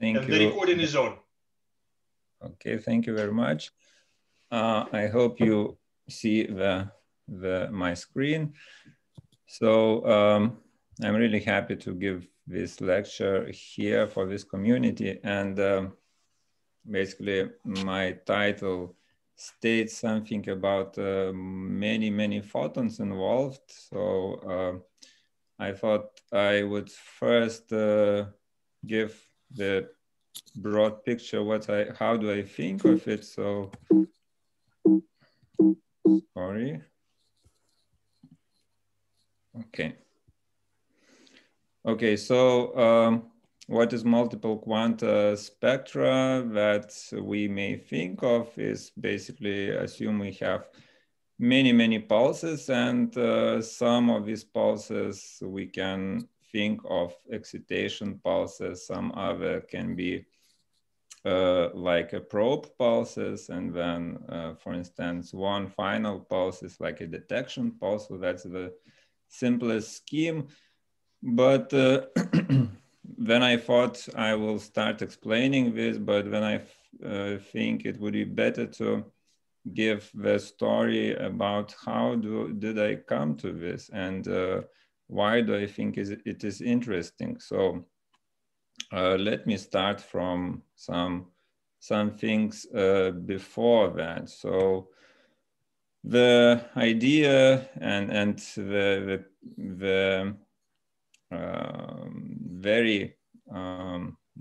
Thank and you. the recording is on. Okay, thank you very much. I hope you see my screen. So I'm really happy to give this lecture here for this community. And basically my title states something about many photons involved. So I thought I would first give the broad picture, how do I think of it? So, sorry. Okay, so what is multiple quanta spectra that we may think of is basically assume we have many pulses, and some of these pulses we can think of excitation pulses, some other can be like a probe pulses, and then for instance one final pulse is like a detection pulse. So that's the simplest scheme. But then I thought I will start explaining this, but then I think it would be better to give the story about how did I come to this, and why do I think it is interesting. So let me start from some things before that. So the idea and the very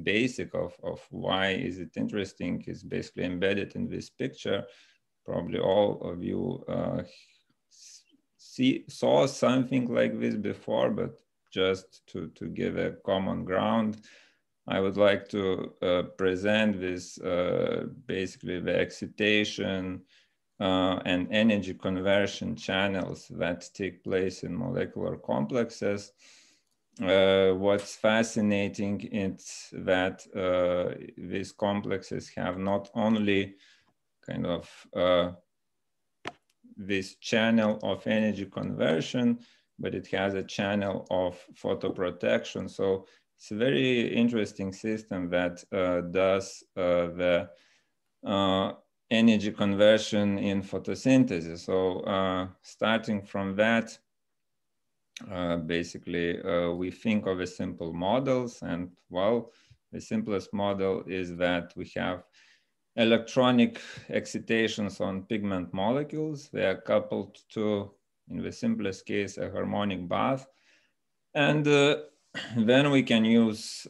basic of why is it interesting is basically embedded in this picture. Probably all of you saw something like this before, but just to give a common ground, I would like to present this basically the excitation and energy conversion channels that take place in molecular complexes. What's fascinating is that these complexes have not only kind of this channel of energy conversion, but it has a channel of photoprotection. So it's a very interesting system that does the energy conversion in photosynthesis. So starting from that, basically we think of a simple models, and well, the simplest model is that we have electronic excitations on pigment molecules. They are coupled to, in the simplest case, a harmonic bath. And then we can use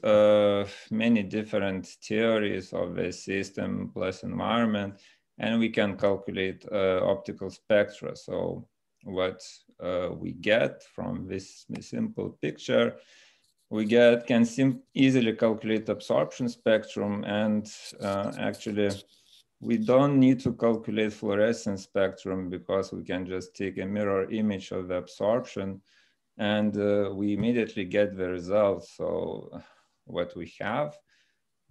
many different theories of the system plus environment, and we can calculate optical spectra. So what we get from this simple picture, we can easily calculate absorption spectrum, and actually we don't need to calculate fluorescence spectrum because we can just take a mirror image of the absorption and we immediately get the results. So what we have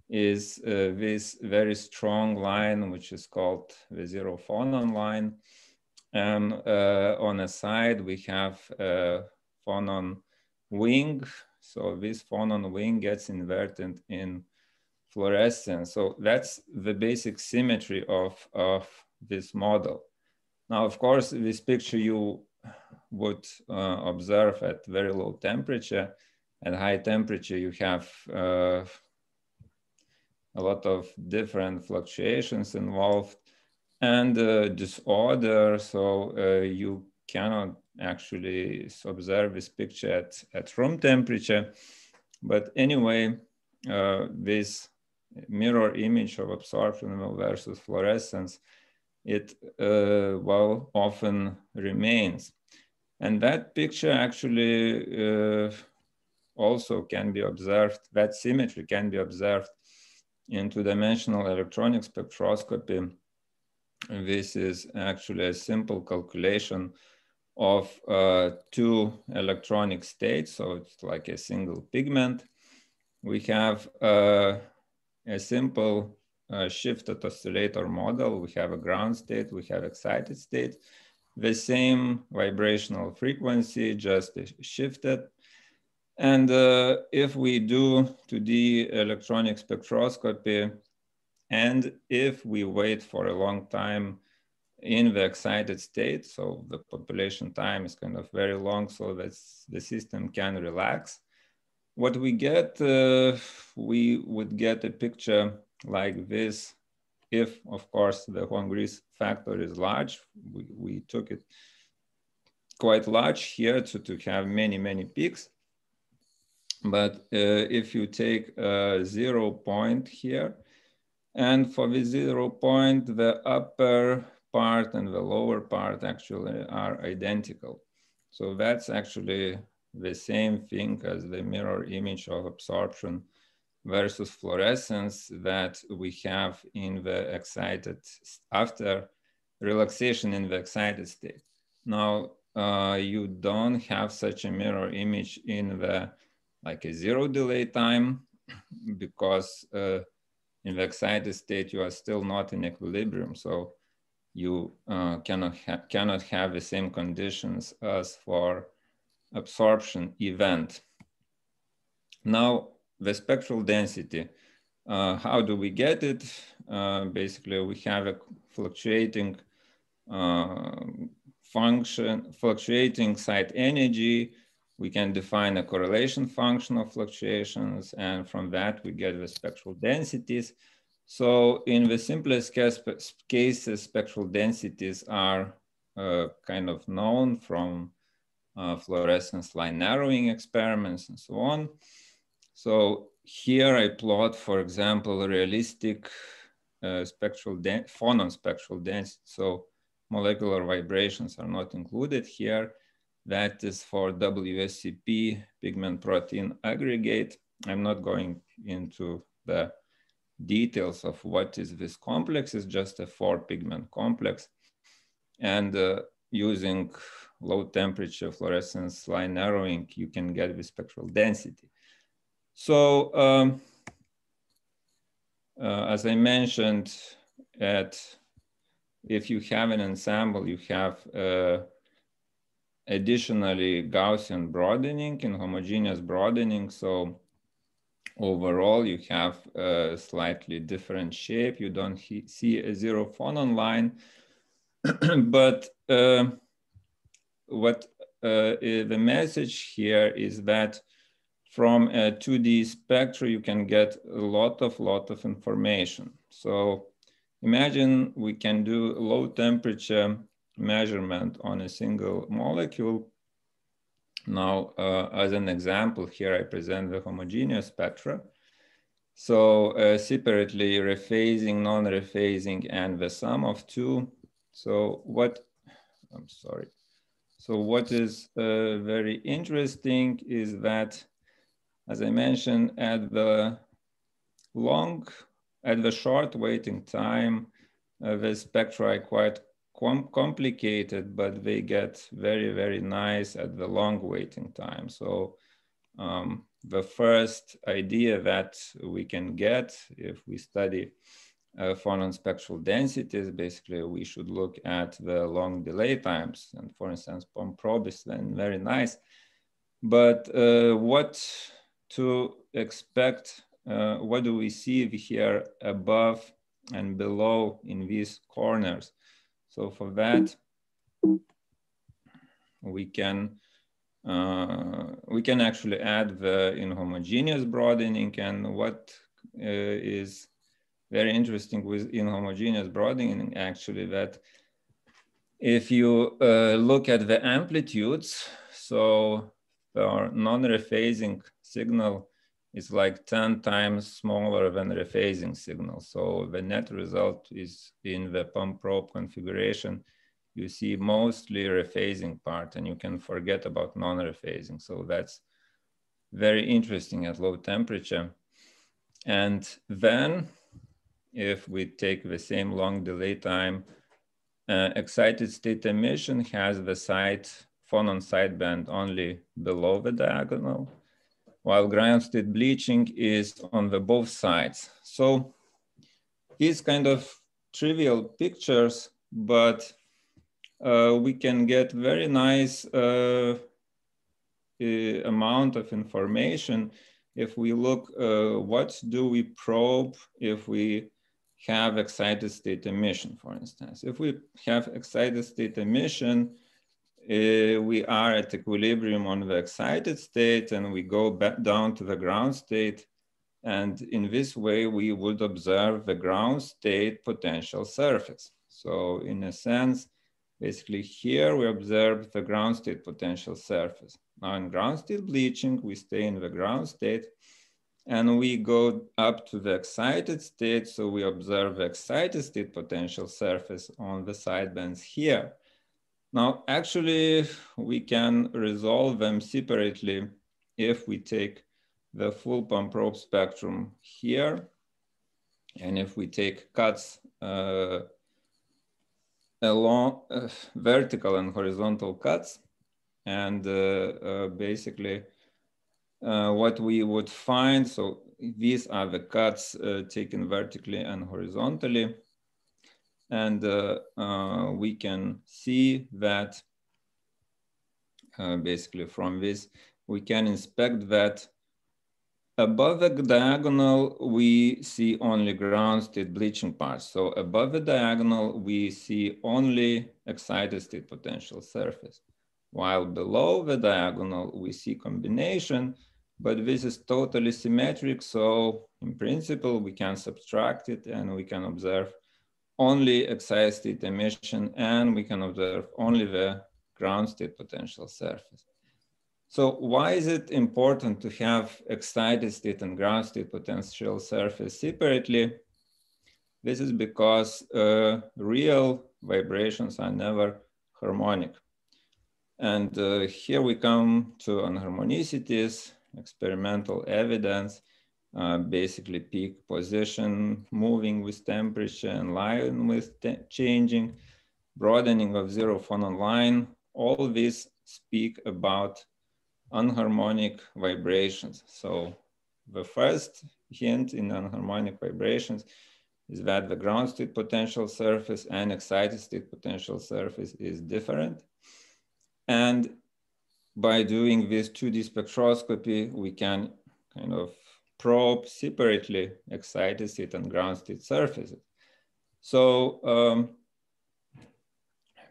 is this very strong line, which is called the zero phonon line. And on a side, we have a phonon wing. So this phonon wing gets inverted in fluorescence. So that's the basic symmetry of this model. Now, of course, this picture you would observe at very low temperature. At high temperature, you have a lot of different fluctuations involved and disorder. So you cannot actually observe this picture at room temperature. But anyway, this mirror image of absorption versus fluorescence, it well often remains. And that picture actually also can be observed, that symmetry can be observed in two-dimensional electronic spectroscopy. This is actually a simple calculation of two electronic states. So it's like a single pigment. We have a simple shifted oscillator model. We have a ground state, we have excited state, the same vibrational frequency, just shifted. And if we do 2D electronic spectroscopy, and if we wait for a long time in the excited state, so the population time is kind of very long so that the system can relax, what we get, we would get a picture like this if, of course, the Horn-Grease factor is large. We took it quite large here to have many, many peaks. But if you take a 0 point here, and for the 0 point, the upper part and the lower part actually are identical. So that's actually the same thing as the mirror image of absorption versus fluorescence that we have in the excited, after relaxation in the excited state. Now, you don't have such a mirror image in the like a 0 delay time, because in the excited state, you are still not in equilibrium. So you cannot have the same conditions as for absorption event. Now, the spectral density, how do we get it? Basically, we have a fluctuating fluctuating site energy. We can define a correlation function of fluctuations, and from that we get the spectral densities. So in the simplest cases, spectral densities are kind of known from fluorescence line narrowing experiments and so on. So here I plot, for example, realistic phonon spectral density. So molecular vibrations are not included here. That is for WSCP pigment protein aggregate. I'm not going into the details of what is this complex. It's just a 4-pigment complex. And using low temperature fluorescence line narrowing, you can get the spectral density. So as I mentioned, if you have an ensemble, you have additionally Gaussian broadening and homogeneous broadening. So overall, you have a slightly different shape. You don't see a 0 phonon line, but what the message here is that from a 2D spectrum, you can get a lot of information. So imagine we can do low temperature measurement on a single molecule. Now, as an example, here I present the homogeneous spectra. So separately rephasing, non-rephasing, and the sum of two. So what, I'm sorry. So what is very interesting is that, as I mentioned, at the short waiting time, the spectra are quite complicated, but they get very, very nice at the long waiting time. So the first idea that we can get if we study phonon spectral densities, basically we should look at the long delay times. And for instance, POM probe is then very nice. But what to expect, what do we see here above and below in these corners? So for that, we can actually add the inhomogeneous broadening. And what is very interesting with inhomogeneous broadening, actually, that if you look at the amplitudes, so our non-rephasing signal is like 10 times smaller than rephasing signal. So the net result is in the POM probe configuration, you see mostly rephasing part, and you can forget about non-rephasing. So that's very interesting at low temperature. And then if we take the same long delay time, excited state emission has the phonon sideband only below the diagonal, while ground state bleaching is on the both sides. So these kind of trivial pictures, but we can get very nice amount of information if we look what do we probe if we have excited state emission, for instance. If we have excited state emission, we are at equilibrium on the excited state and we go back down to the ground state. And in this way, we would observe the ground state potential surface. So in a sense, basically here we observe the ground state potential surface. Now in ground state bleaching, we stay in the ground state and we go up to the excited state. So we observe the excited state potential surface on the sidebands here. Now, actually, we can resolve them separately if we take the full pump probe spectrum here. And if we take cuts along vertical and horizontal cuts, and basically what we would find, so these are the cuts taken vertically and horizontally. And we can see that basically from this, we can inspect that above the diagonal, we see only ground state bleaching parts. So above the diagonal, we see only excited state potential surface. While below the diagonal, we see combination, but this is totally symmetric. So in principle, we can subtract it and we can observe only excited state emission and we can observe only the ground state potential surface. So why is it important to have excited state and ground state potential surface separately? This is because real vibrations are never harmonic. And here we come to anharmonicities, experimental evidence, basically peak position, moving with temperature and line with changing, broadening of zero phonon line. All these speak about anharmonic vibrations. So the first hint in anharmonic vibrations is that the ground state potential surface and excited state potential surface is different. And by doing this 2D spectroscopy, we can kind of probe separately excited state and ground state surfaces. So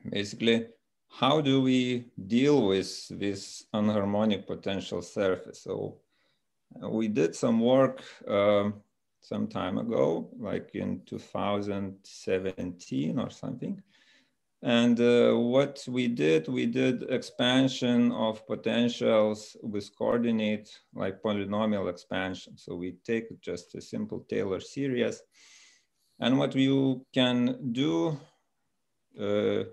basically, how do we deal with this anharmonic potential surface? So we did some work some time ago, like in 2017 or something. And what we did expansion of potentials with coordinate, like polynomial expansion. So we take just a simple Taylor series. And what you can do, this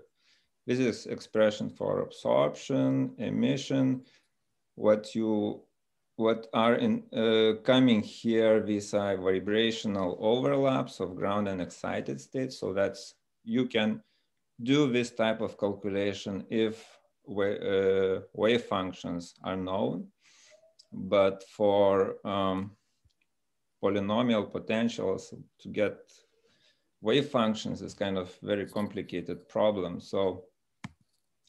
is expression for absorption, emission. What are in coming here, these are vibrational overlaps of ground and excited states. So that's, you can do this type of calculation if wave functions are known. But for polynomial potentials, to get wave functions is kind of very complicated problem. So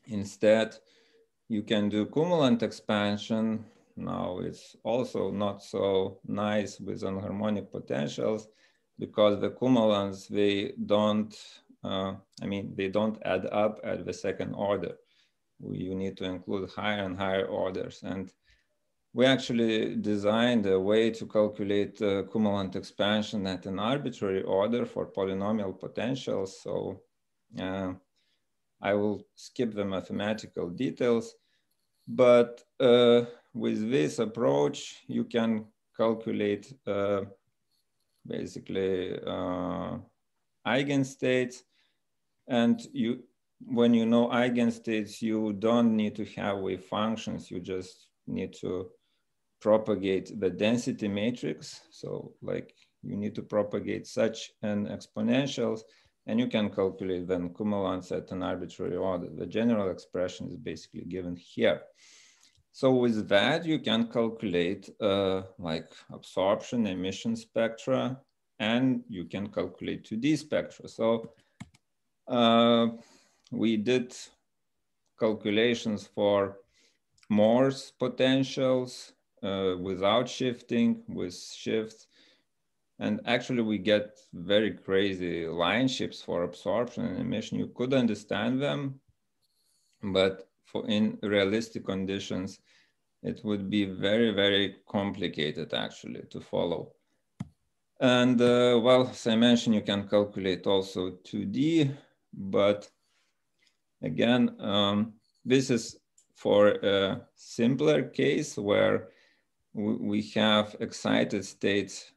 instead, you can do cumulant expansion. Now it's also not so nice with anharmonic potentials because the cumulants, they don't, they don't add up at the second order. You need to include higher and higher orders. And we actually designed a way to calculate cumulant expansion at an arbitrary order for polynomial potentials. So I will skip the mathematical details, but with this approach, you can calculate basically eigenstates. And when you know eigenstates, you don't need to have wave functions. You just need to propagate the density matrix. So like you need to propagate such an exponentials, and you can calculate then cumulants at an arbitrary order. The general expression is basically given here. So with that, you can calculate like absorption, emission spectra, and you can calculate 2D spectra. So we did calculations for Morse potentials without shifting, with shifts. And actually we get very crazy line shapes for absorption and emission. You could understand them, but in realistic conditions, it would be very, very complicated actually to follow. And well, as I mentioned, you can calculate also 2D, but again, this is for a simpler case where we have excited states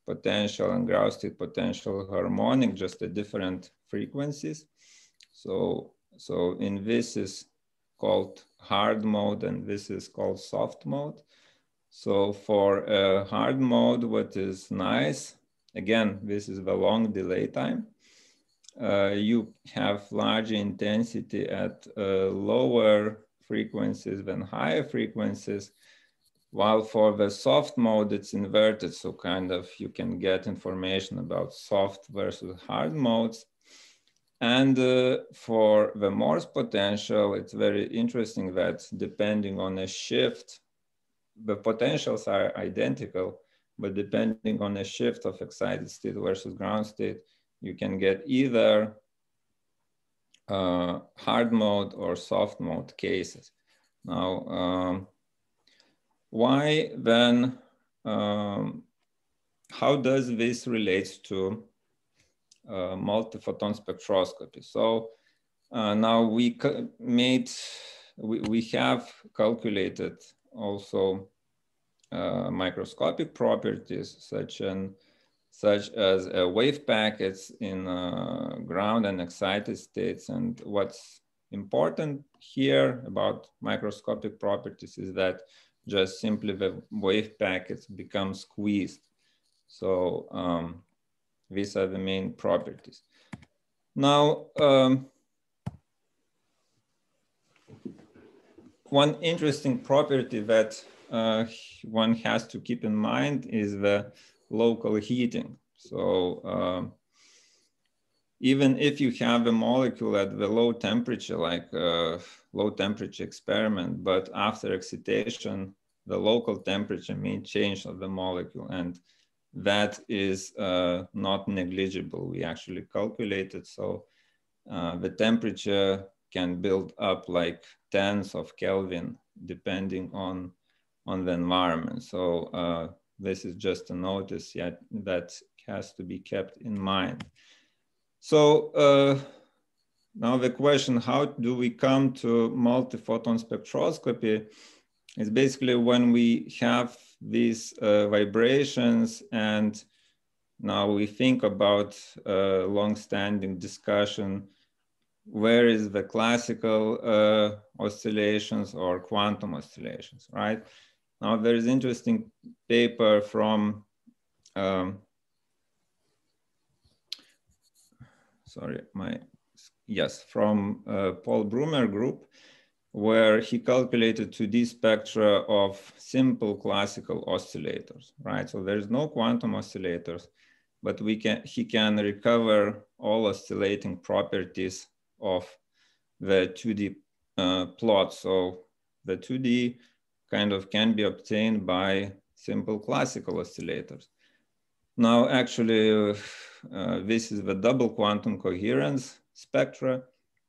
potential and ground state potential harmonic, just at different frequencies. So in this is called hard mode and this is called soft mode. So for a hard mode, what is nice, again, this is the long delay time. You have larger intensity at lower frequencies than higher frequencies, while for the soft mode, it's inverted. So kind of you can get information about soft versus hard modes. And for the Morse potential, it's very interesting that depending on a shift, the potentials are identical, but depending on a shift of excited state versus ground state, you can get either hard mode or soft mode cases. Now, why then, how does this relate to multiphoton spectroscopy? So now we have calculated also microscopic properties such as wave packets in ground and excited states. And what's important here about microscopic properties is that just simply the wave packets become squeezed. So these are the main properties. Now, one interesting property that one has to keep in mind is the local heating. So even if you have a molecule at the low temperature, like a low temperature experiment, but after excitation, the local temperature may change of the molecule, and that is not negligible. We actually calculated, so the temperature can build up like tens of Kelvin depending on the environment. So this is just a notice yet that has to be kept in mind. So now the question, how do we come to multiphoton spectroscopy, is basically when we have these vibrations, and now we think about long-standing discussion, where is the classical oscillations or quantum oscillations, right? Now there is interesting paper from, from Paul Brummer group, where he calculated 2D spectra of simple classical oscillators, right? So there's no quantum oscillators, but he can recover all oscillating properties of the 2D plot. So the 2D kind of can be obtained by simple classical oscillators. Now, actually, this is the double quantum coherence spectra.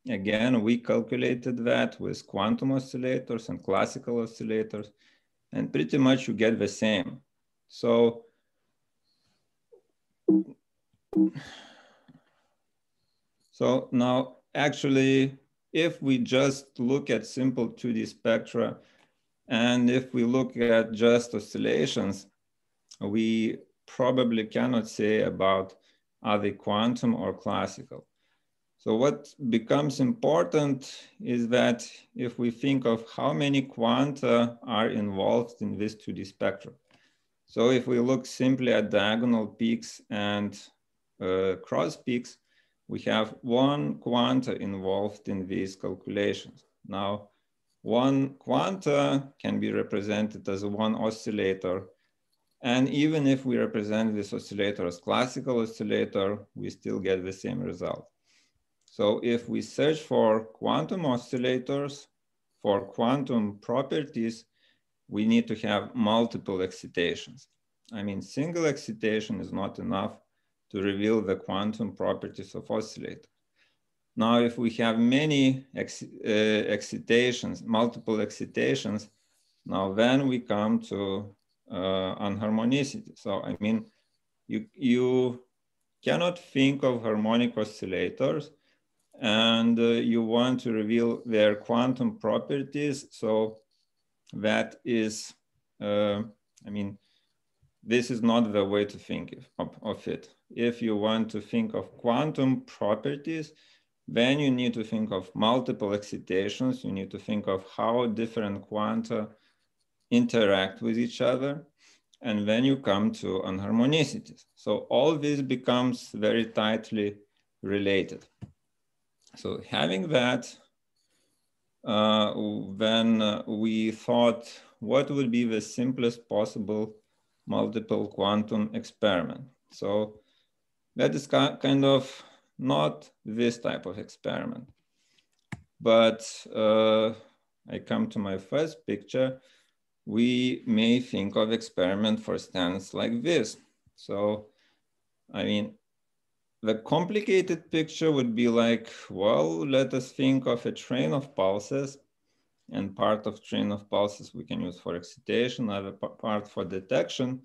Again, we calculated that with quantum oscillators and classical oscillators, and pretty much you get the same. So now, actually, if we just look at simple 2D spectra, and if we look at just oscillations, we probably cannot say about are they quantum or classical. So what becomes important is that if we think of how many quanta are involved in this 2D spectrum. So if we look simply at diagonal peaks and cross peaks, we have one quanta involved in these calculations. Now, one quanta can be represented as one oscillator. And even if we represent this oscillator as classical oscillator, we still get the same result. So if we search for quantum oscillators for quantum properties, we need to have multiple excitations. I mean, single excitation is not enough to reveal the quantum properties of oscillator. Now, if we have many excitations, multiple excitations, now then we come to anharmonicity. So, I mean, you cannot think of harmonic oscillators and you want to reveal their quantum properties. So that is, I mean, this is not the way to think of it. If you want to think of quantum properties, then you need to think of multiple excitations. You need to think of how different quanta interact with each other. And then you come to anharmonicities. So all this becomes very tightly related. So having that, then we thought, what would be the simplest possible multiple quantum experiment? So that is kind of not this type of experiment. But I come to my first picture. We may think of experiment, for instance, like this. So, I mean, the complicated picture would be like, well, let us think of a train of pulses, and part of train of pulses we can use for excitation, other part for detection.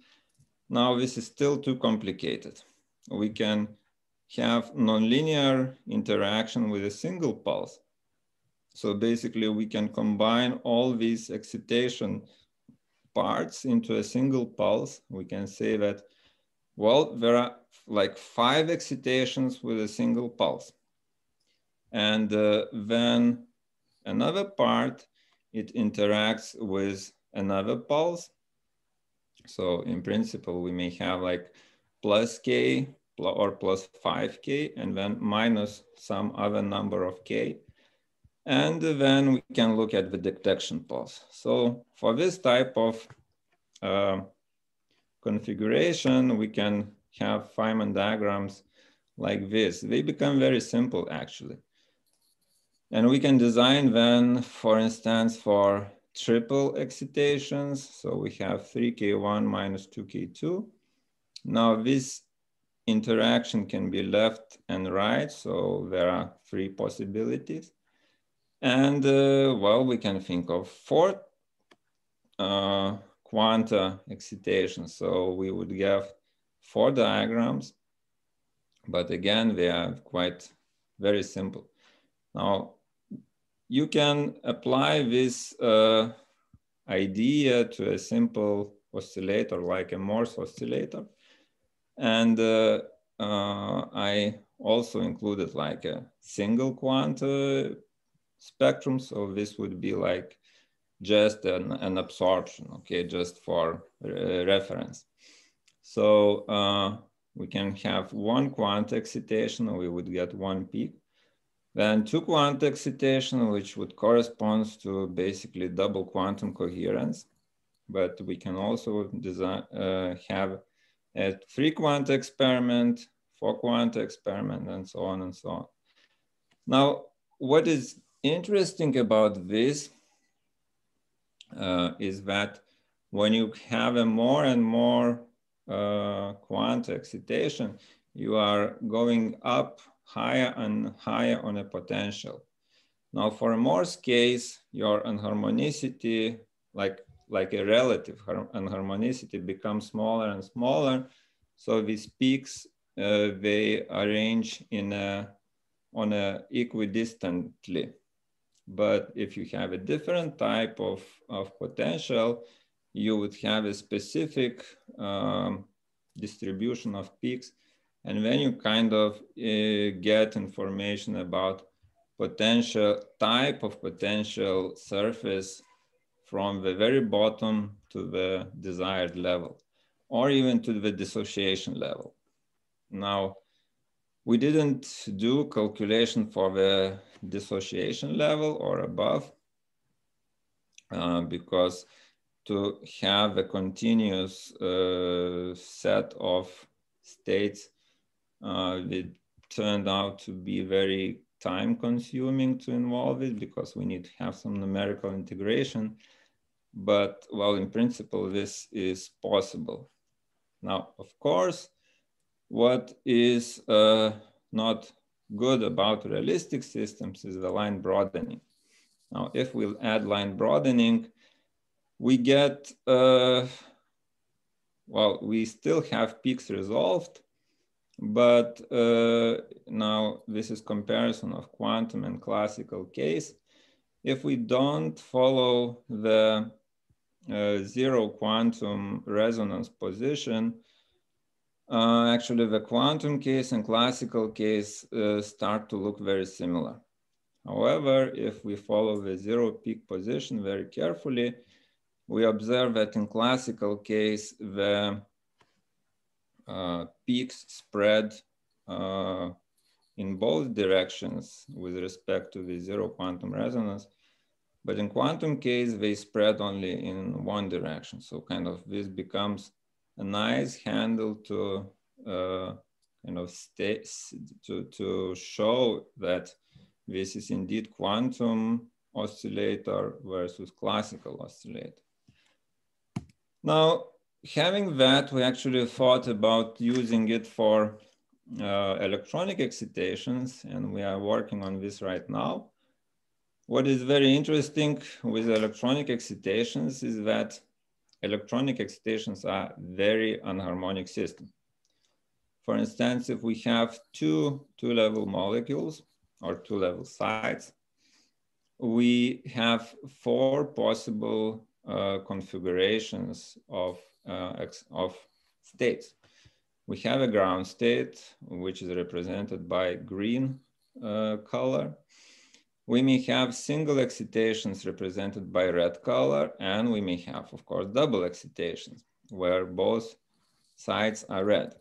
Now, this is still too complicated. We can have nonlinear interaction with a single pulse. So basically, we can combine all these excitation parts into a single pulse. We can say that, well, there are like 5 excitations with a single pulse. And then another part, it interacts with another pulse. So in principle, we may have like plus k or plus 5k, and then minus some other number of k. And then we can look at the detection pulse. So for this type of configuration, we can have Feynman diagrams like this. They become very simple, actually. And we can design then, for instance, for triple excitations. So we have 3k1 minus 2k2. Now this interaction can be left and right. So there are 3 possibilities. And well, we can think of 4 quanta excitations. So we would have 4 diagrams, but again, they are quite very simple. Now, you can apply this idea to a simple oscillator like a Morse oscillator. And I also included like a single quanta spectrum. So this would be like just an absorption, okay, just for reference. So we can have 1 quanta excitation, we would get 1 peak. Then 2 quanta excitation, which would correspond to basically double quantum coherence. But we can also design, have a 3 quanta experiment, 4 quanta experiment, and so on and so on. Now, what is interesting about this is that when you have a more and more quanta excitation, you are going up higher and higher on a potential. Now for a Morse case, your anharmonicity, like a relative anharmonicity, becomes smaller and smaller. So these peaks, they arrange on a equidistantly. But if you have a different type of potential, you would have a specific distribution of peaks. And then you kind of get information about potential type of potential surface from the very bottom to the desired level, or even to the dissociation level. Now, we didn't do calculation for the dissociation level or above, because to have a continuous set of states, it turned out to be very time consuming to involve it because we need to have some numerical integration. But well, in principle, this is possible. Now, of course, what is not good about realistic systems is the line broadening. Now, if we add line broadening, we get, well, we still have peaks resolved, but now this is comparison of quantum and classical case. If we don't follow the zero quantum resonance position, actually the quantum case and classical case start to look very similar. However, if we follow the zero peak position very carefully, we observe that in classical case, the peaks spread in both directions with respect to the zero quantum resonance. But in quantum case, they spread only in one direction. So kind of this becomes a nice handle to kind of to show that this is indeed quantum oscillator versus classical oscillator. Now, having that, we actually thought about using it for electronic excitations, and we are working on this right now. What is very interesting with electronic excitations is that electronic excitations are very anharmonic systems. For instance, if we have two-level molecules or two-level sites, we have four possible configurations of states. We have a ground state, which is represented by green color. We may have single excitations represented by red color, and we may have, of course, double excitations where both sides are red.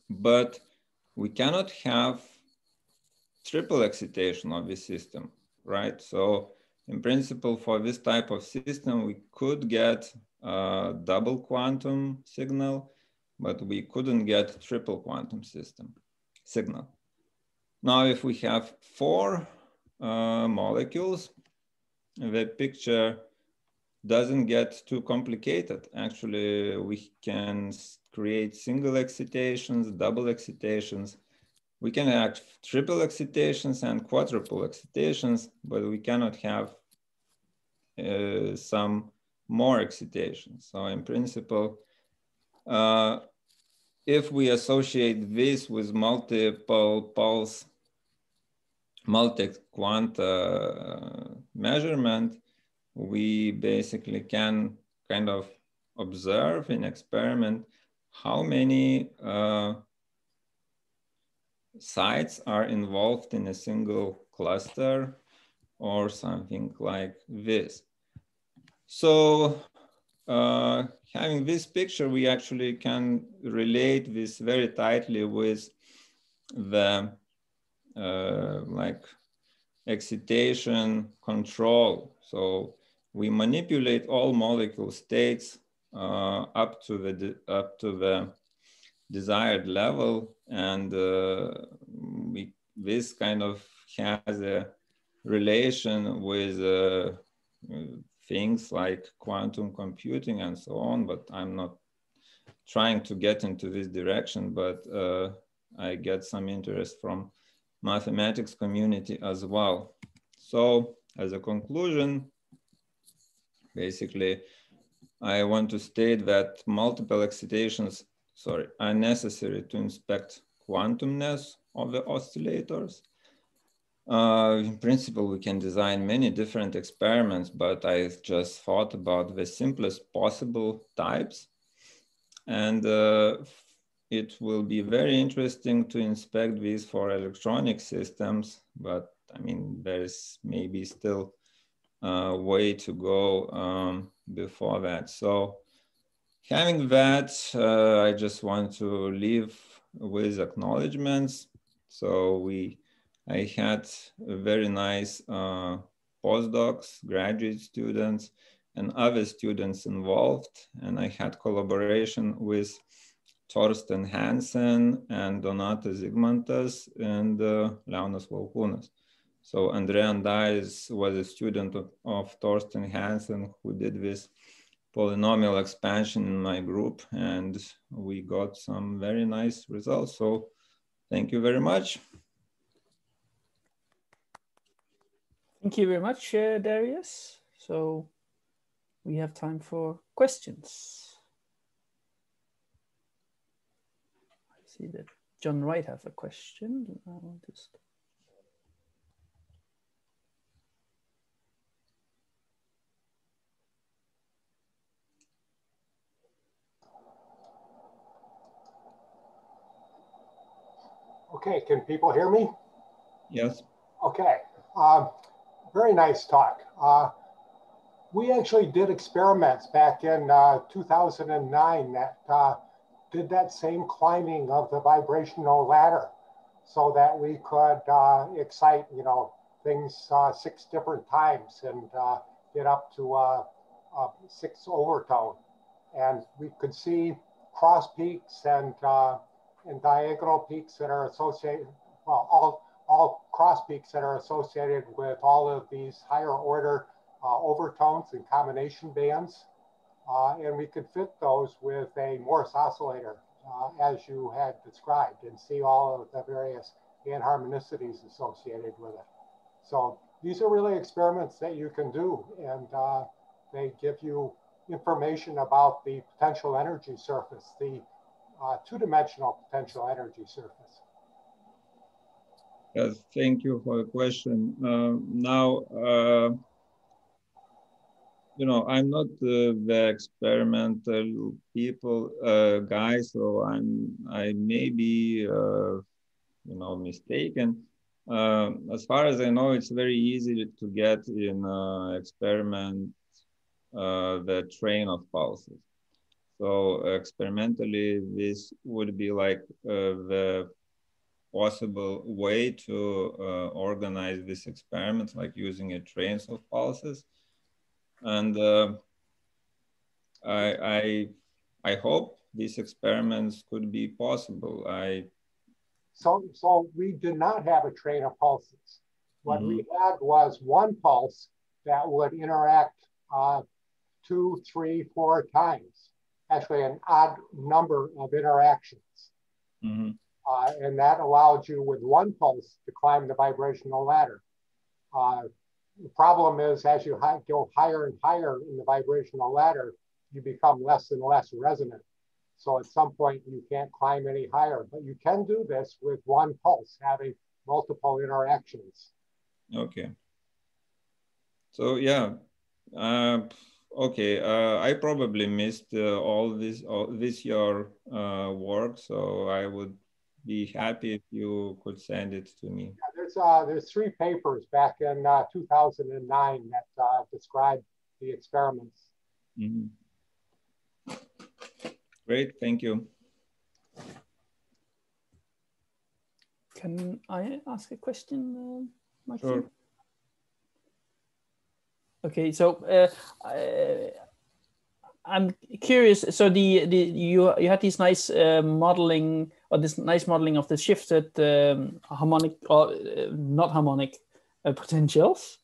But we cannot have triple excitation of this system, right? So in principle, for this type of system, we could get a double quantum signal, but we couldn't get triple quantum signal. Now, if we have four molecules, the picture doesn't get too complicated. Actually, we can create single excitations, double excitations. We can have triple excitations and quadruple excitations, but we cannot have some more excitations. So in principle, if we associate this with multiple pulse multi-quanta measurement, we basically can kind of observe in experiment how many sites are involved in a single cluster or something like this. So having this picture, we actually can relate this very tightly with the like excitation control. So we manipulate all molecule states up to the desired level, and this kind of has a relation with things like quantum computing and so on, but I'm not trying to get into this direction, but I get some interest from mathematics community as well. So as a conclusion, basically, I want to state that multiple excitations, are necessary to inspect quantumness of the oscillators. In principle, we can design many different experiments, but I just thought about the simplest possible types. And it will be very interesting to inspect these for electronic systems, but I mean, there's maybe still a way to go before that. So having that, I just want to leave with acknowledgements. So I had very nice postdocs, graduate students, and other students involved, and I had collaboration with Torsten Hansen and Donatas Zigmantas and Leonas Valkūnas. So Andre Andais was a student of Torsten Hansen who did this polynomial expansion in my group, and we got some very nice results. So thank you very much. Thank you very much, Darius. So we have time for questions. I see that John Wright has a question. I'll just... Okay, can people hear me? Yes. Okay, very nice talk. We actually did experiments back in 2009 that did that same climbing of the vibrational ladder so that we could excite, things 6 different times and get up to 6 overtone. And we could see cross peaks and diagonal peaks that are associated, well, all cross peaks that are associated with all of these higher order overtones and combination bands. And we could fit those with a Morse oscillator as you had described and see all of the various anharmonicities associated with it. So these are really experiments that you can do, and they give you information about the potential energy surface, the 2-dimensional potential energy surface. Yes, thank you for the question. Now, I'm not the experimental guy, so I may be, mistaken. As far as I know, it's very easy to get in experiment the train of pulses. So experimentally, this would be like the possible way to organize this experiment, like using a train of pulses. And I hope these experiments could be possible. So we did not have a train of pulses. What we had was one pulse that would interact 2, 3, 4 times. Actually, an odd number of interactions. And that allowed you with one pulse to climb the vibrational ladder. The problem is as you go higher and higher in the vibrational ladder, you become less and less resonant. So at some point you can't climb any higher, but you can do this with one pulse, having multiple interactions. Okay. So yeah, okay. I probably missed all this your work, so I would be happy if you could send it to me. Yeah, there's 3 papers back in 2009 that describe the experiments. Great, thank you. Can I ask a question, Martin? Sure. Okay, so I'm curious. So you had this nice modeling, or this nice modeling of the shifted harmonic or not harmonic potentials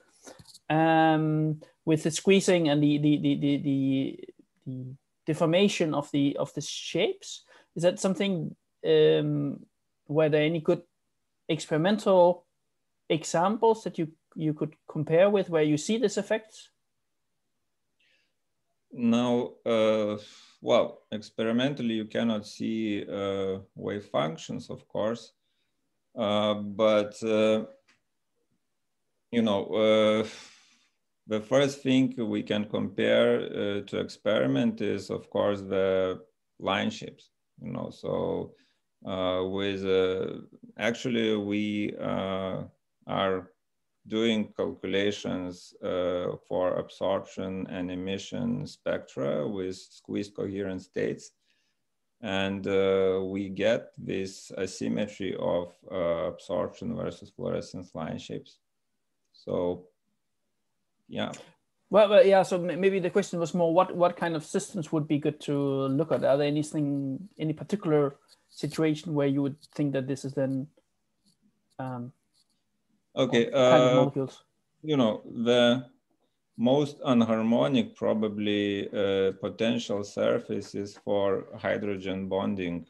with the squeezing and the deformation of the shapes. Is that something? Were there any good experimental examples that you could compare with where you see this effect? No, well, experimentally you cannot see wave functions, of course, but the first thing we can compare to experiment is, of course, the line shapes. So actually we are doing calculations for absorption and emission spectra with squeezed coherent states. And we get this asymmetry of absorption versus fluorescence line shapes. So, yeah. Well, yeah. So maybe the question was more, what kind of systems would be good to look at? Are there any particular situation where you would think that this is then okay, kind of molecules? You know, the most anharmonic probably potential surfaces for hydrogen bonding.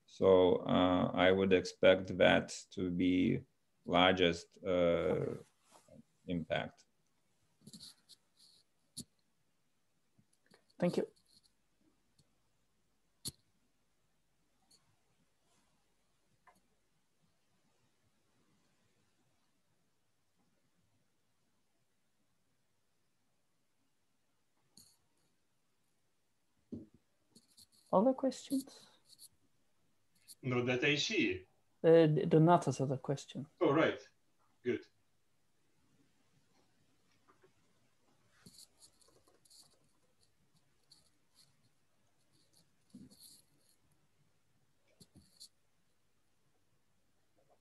So I would expect that to be largest impact. Thank you. Other questions? No, that I see. Donata's other question. Oh, right. Good.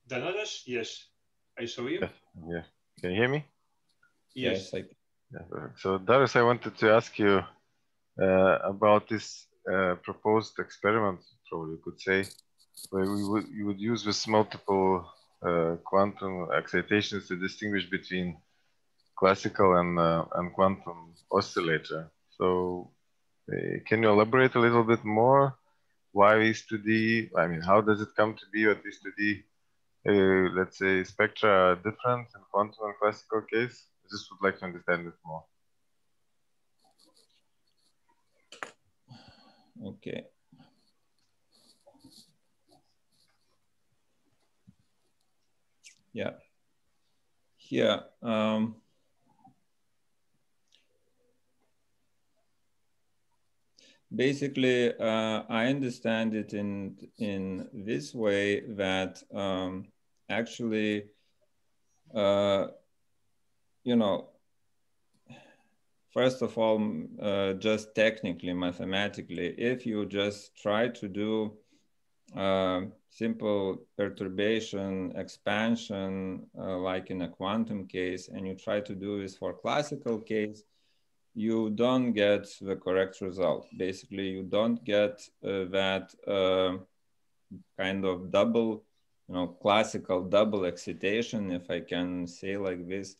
Donatas, yes, I saw you. Yeah. Can you hear me? Yes. Yeah. So Darius, I wanted to ask you about this proposed experiment, probably you could say, where you would use this multiple quantum excitations to distinguish between classical and quantum oscillator. So can you elaborate a little bit more? Why is 2D? I mean, how does it come to be that these 2D, let's say, spectra are different in quantum and classical case? I just would like to understand it more. Okay. Yeah. Here, basically, I understand it in this way that actually, you know, first of all, just technically, mathematically, if you just try to do simple perturbation expansion, like in a quantum case, and you try to do this for classical case, you don't get the correct result. Basically, you don't get that kind of double, classical double excitation, if I can say like this.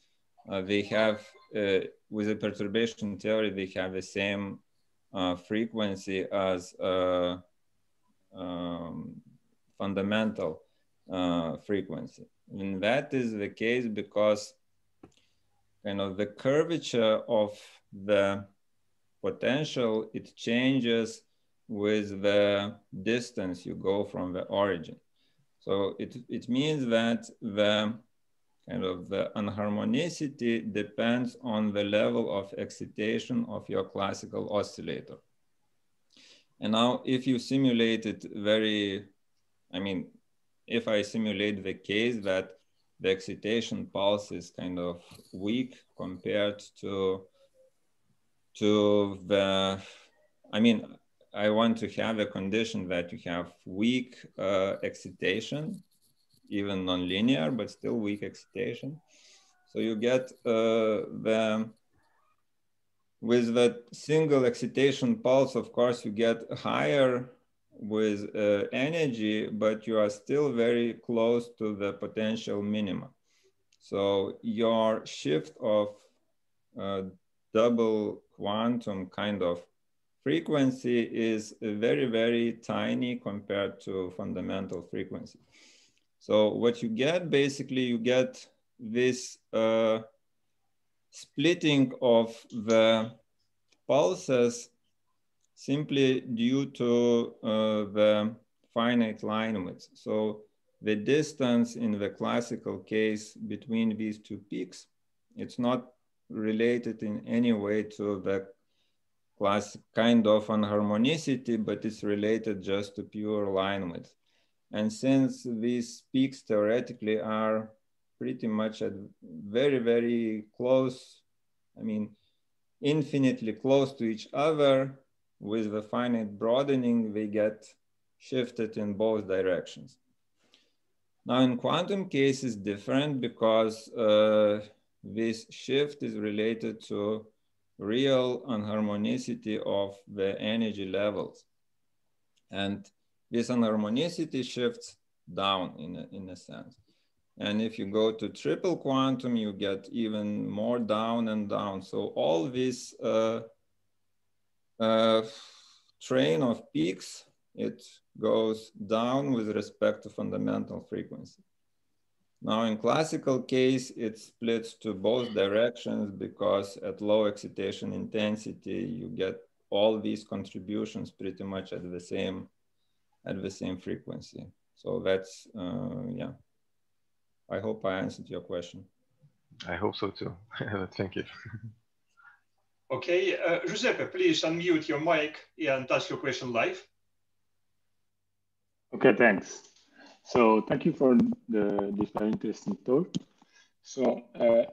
They have, with the perturbation theory, they have the same frequency as fundamental frequency. And that is the case because kind of the curvature of the potential, it changes with the distance you go from the origin. So it means that the kind of the anharmonicity depends on the level of excitation of your classical oscillator. And now if you simulate it if I simulate the case that the excitation pulse is kind of weak compared to the, I want to have a condition that you have weak excitation, even nonlinear, but still weak excitation. So you get with the single excitation pulse, of course, you get higher with energy, but you are still very close to the potential minima. So your shift of double quantum kind of frequency is very, very tiny compared to fundamental frequency. So what you get, basically, you get this splitting of the pulses simply due to the finite line width. So the distance in the classical case between these two peaks, it's not related in any way to the classic kind of anharmonicity, but it's related just to pure line width. And since these peaks theoretically are pretty much at very, very close, infinitely close to each other, with the finite broadening, they get shifted in both directions. Now in quantum case is different because this shift is related to real unharmonicity of the energy levels. And this unharmonicity shifts down in a sense. And if you go to triple quantum, you get even more down and down. So all this train of peaks, it goes down with respect to fundamental frequency. Now in classical case, it splits to both directions because at low excitation intensity, you get all these contributions pretty much at the same frequency. So that's, yeah. I hope I answered your question. I hope so too. Thank you. Okay, Giuseppe, please unmute your mic and ask your question live. Okay, thanks. So thank you for this very interesting talk. So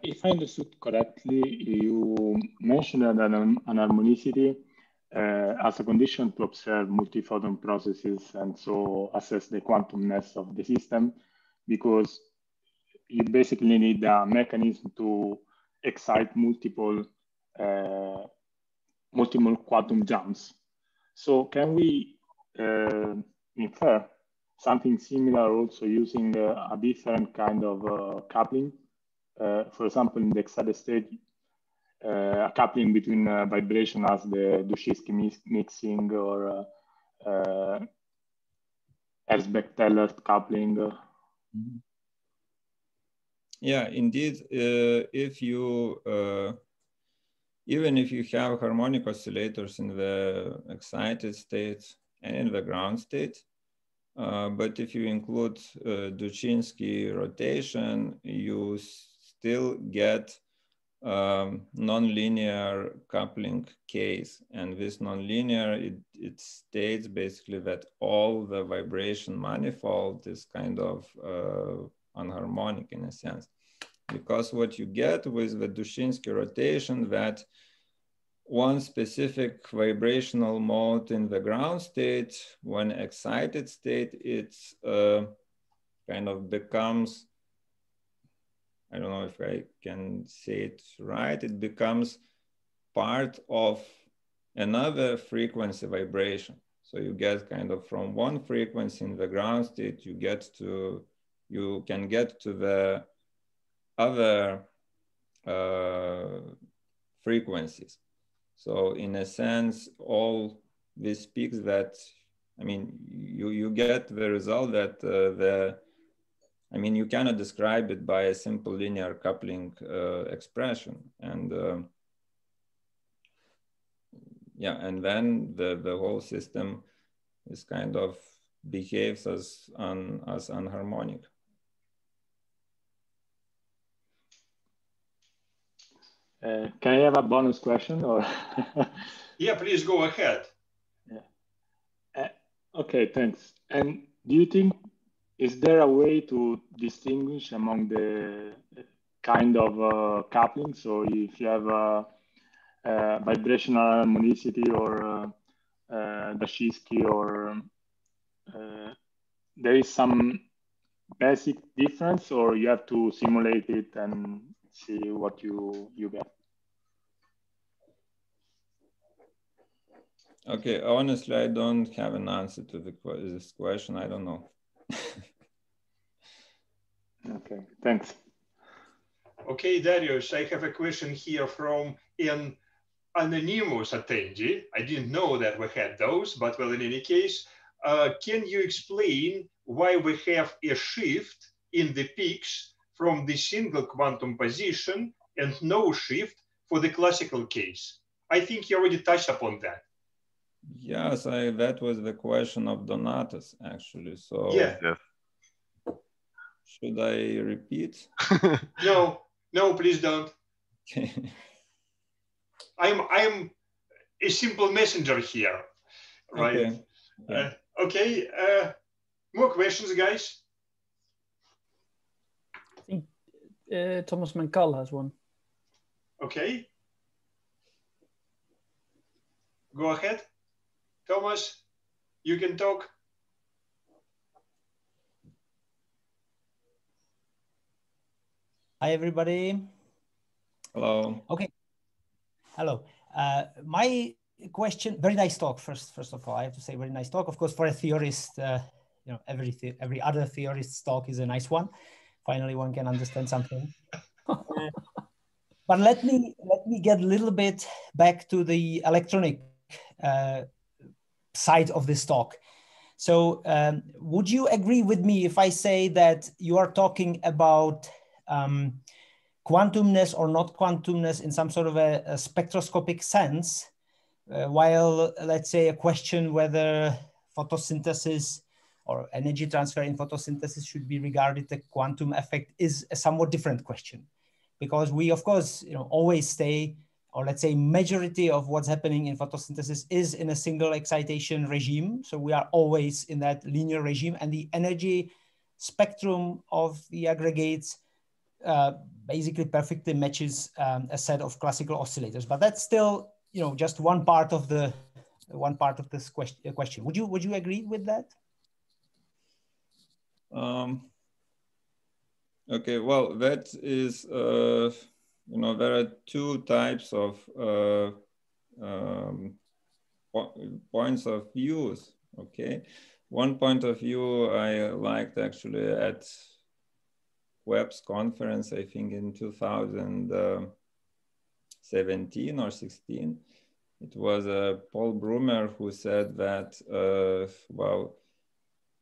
if I understood correctly, you mentioned that an harmonicity as a condition to observe multiphoton processes and so assess the quantumness of the system, because you basically need a mechanism to excite multiple quantum jumps. So can we infer something similar also using a different kind of coupling? For example, in the excited state, a coupling between vibration as the Dushinsky mixing or Herzberg-Teller coupling. Yeah, indeed. If you even if you have harmonic oscillators in the excited state and in the ground state, but if you include Dushinsky rotation, you still get nonlinear coupling case. And this nonlinear, it states basically that all the vibration manifold is kind of unharmonic in a sense. Because what you get with the Dushinsky rotation, that one specific vibrational mode in the ground state, when excited state, it's kind of becomes, I don't know if I can say it right, it becomes part of another frequency vibration. So you get kind of from one frequency in the ground state, you can get to the other frequencies. So in a sense, all these peaks that, I mean, you get the result that you cannot describe it by a simple linear coupling expression. And yeah, and then the whole system is kind of behaves as unharmonic. Can I have a bonus question? Or Yeah, please go ahead. Yeah. Okay, thanks. And do you think, is there a way to distinguish among the kind of coupling? So if you have a vibrational harmonicity or Dushinsky, or there is some basic difference, or you have to simulate it and see what you get? Okay, honestly, I don't have an answer to this question. I don't know. Okay, thanks. Okay, Darius, I have a question here from an anonymous attendee. I didn't know that we had those, but well, in any case, can you explain why we have a shift in the peaks from the single quantum position and no shift for the classical case? I think you already touched upon that. Yes, that was the question of Donatas, actually. So yeah. Should I repeat? No, please don't. Okay. I'm a simple messenger here, right? Okay. More questions, guys? I think Thomas Mankal has one. Okay. Go ahead. Thomas, you can talk. Hi, everybody. Hello. Okay. Hello. My question, very nice talk, first of all, I have to say very nice talk. Of course, for a theorist, you know, every other theorist's talk is a nice one. Finally, one can understand something. But let me get a little bit back to the electronic side of this talk. So would you agree with me if I say that you are talking about quantumness or not quantumness in some sort of a spectroscopic sense, while let's say a question whether photosynthesis or energy transfer in photosynthesis should be regarded a quantum effect is a somewhat different question? Because we, of course, you know, always stay, or let's say majority of what's happening in photosynthesis is in a single excitation regime. So we are always in that linear regime, and the energy spectrum of the aggregates basically perfectly matches a set of classical oscillators. But that's still, you know, just one part of this question. Would you agree with that? Okay, well, that is, you know, there are two types of points of views, okay? One point of view I liked actually at Webb's conference, I think in 2017 or 16. It was Paul Brumer who said that, well,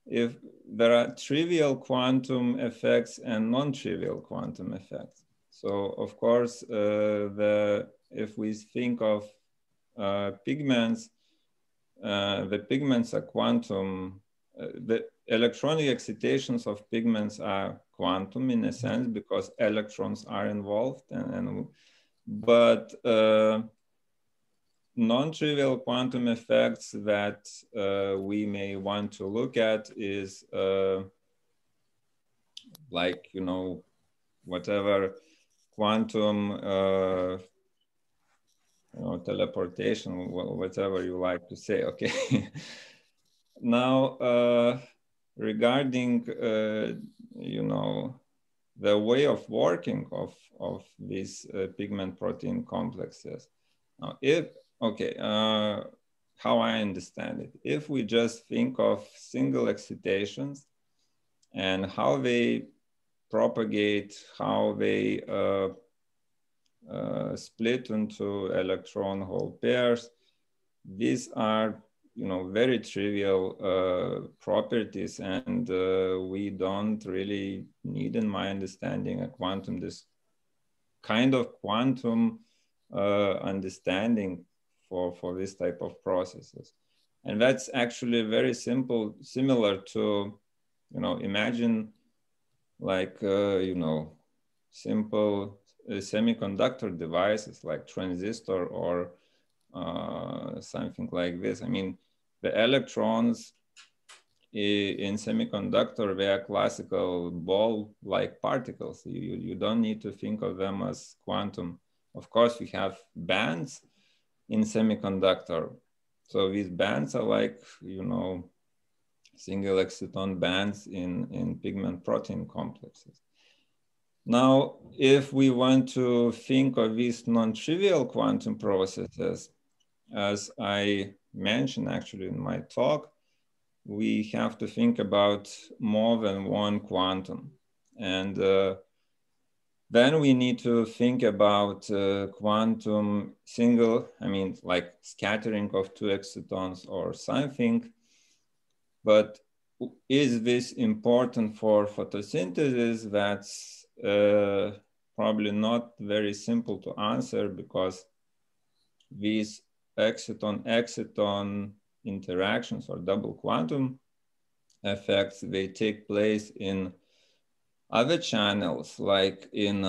if there are trivial quantum effects and non-trivial quantum effects. So of course, if we think of pigments, the pigments are quantum, the electronic excitations of pigments are quantum in a sense because electrons are involved, but non-trivial quantum effects that we may want to look at is like, you know, whatever quantum you know, teleportation, whatever you like to say, okay? Now, regarding, you know, the way of working of these pigment protein complexes. Now, okay, how I understand it, if we just think of single excitations and how they propagate, how they split into electron-hole pairs, these are, you know, very trivial properties, and we don't really need, in my understanding, this kind of quantum understanding for this type of processes. And that's actually very simple, similar to, you know, imagine like, you know, simple semiconductor devices like transistor or something like this. I mean, the electrons in semiconductor, they are classical ball-like particles. You don't need to think of them as quantum. Of course, we have bands in semiconductor. So these bands are like, you know, single exciton bands in pigment protein complexes. Now, if we want to think of these non-trivial quantum processes, as I mentioned actually in my talk, we have to think about more than one quantum. And then we need to think about quantum like scattering of two excitons or something. But is this important for photosynthesis? That's probably not very simple to answer, because these exciton-exciton interactions or double quantum effects, they take place in other channels, like in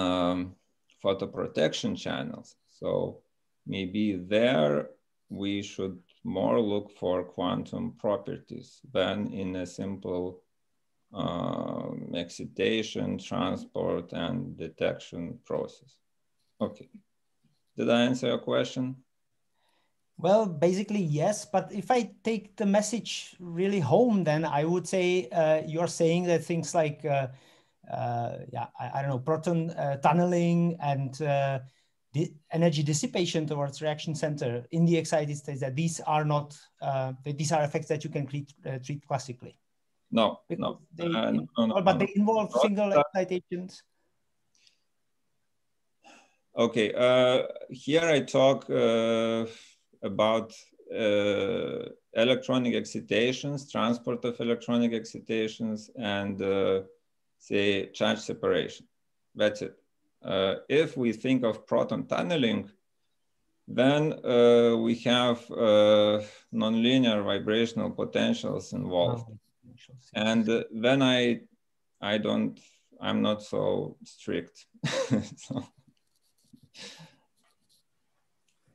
photoprotection channels. So maybe there we should more look for quantum properties than in a simple excitation, transport, and detection process. Okay, did I answer your question? Well, basically, yes. But if I take the message really home, then I would say you're saying that things like, yeah, I don't know, proton tunneling and energy dissipation towards reaction center in the excited states, that these are not, these are effects that you can treat classically? No, because no. But they involve single excitations. Okay, here I talk about electronic excitations, transport of electronic excitations, and say charge separation. That's it. If we think of proton tunneling, then we have nonlinear vibrational potentials involved. And then I'm not so strict.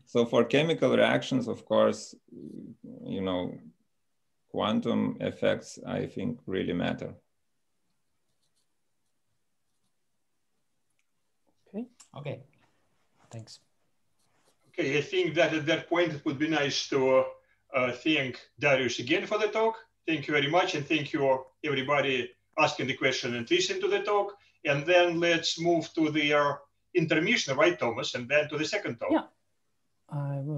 So for chemical reactions, of course, you know, quantum effects, I think, really matter. Okay, thanks. Okay, I think that at that point, it would be nice to thank Darius again for the talk. Thank you very much. And thank you, everybody, asking the question and listening to the talk. And then let's move to the intermission, right, Thomas? And then to the second talk. Yeah, I will.